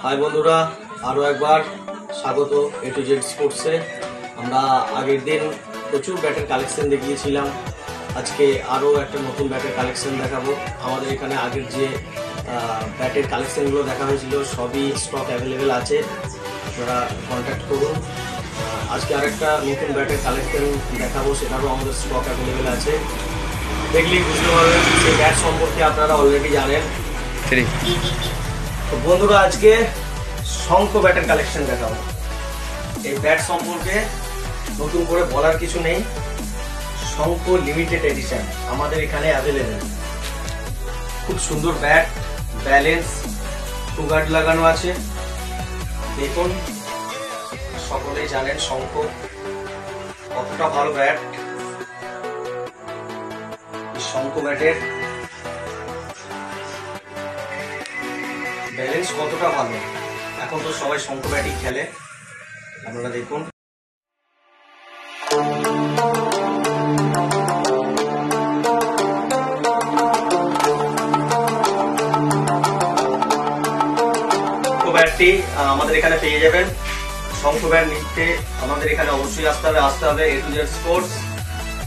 High বন্ধুরা, আরও একবার স্বাগত এ টু জেড স্পোর্টসে। আমরা আগের দিন প্রচুর ব্যাটের কালেকশন দেখিয়েছিলাম, আজকে আরও একটা নতুন ব্যাটের কালেকশন দেখাবো। আমাদের এখানে আগের যে ব্যাটের কালেকশনগুলো দেখা হয়েছিল সবই স্টক অ্যাভেলেবেল আছে, আপনারা কন্ট্যাক্ট করুন। আজকে আরেকটা নতুন ব্যাটের কালেকশন দেখাবো, সেটারও আমাদের স্টক অ্যাভেলেবেল আছে, দেখলেই বুঝতে পারবেন। সেই ব্যাট সম্পর্কে আপনারা অলরেডি জানেন। তো বন্ধুরা, আজকে শঙ্খ ব্যাটের কালেকশন দেখাবো। এই ব্যাট সম্পর্কে নতুন করে বলার কিছু নেই, শঙ্খ লিমিটেড এডিশন আমাদের এখানে অ্যাভেলেবেল। খুব সুন্দর ব্যাট, ব্যালেন্স, টু গার্ড লাগানো আছে। দেখুন, সকলেই জানেন শঙ্খ কতটা ভালো ব্যাট। শঙ্খ ব্যাটের ব্যালেন্স কতটা ভালো, এখন তো সবাই শঙ্খ ব্যাটই খেলে, আপনারা দেখুন। ব্যাটটি আমাদের এখানে পেয়ে যাবেন। শঙ্খ ব্যাট নিতে আমাদের এখানে অবশ্যই আসতে হবে এ টু জেড স্পোর্টস,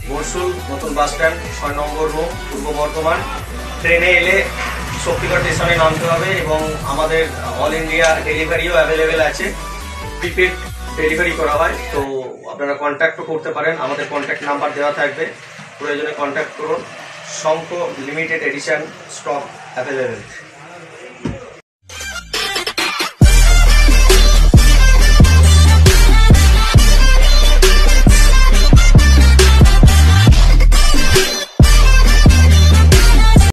বরশুল নতুন বাস স্ট্যান্ড, 6 নম্বর রুম, পূর্ব বর্ধমান। ট্রেনে এলে শক্তিগড় স্টেশনে নামতে হবে এবং আমাদের অল ইন্ডিয়া ডেলিভারিও অ্যাভেলেবেল আছে, প্রিপেড ডেলিভারি করা হয়। তো আপনারা কন্ট্যাক্টও করতে পারেন, আমাদের কন্ট্যাক্ট নাম্বার দেওয়া থাকবে, প্রয়োজনে কন্ট্যাক্ট করুন। শঙ্খ লিমিটেড এডিশন স্টক অ্যাভেলেবেল।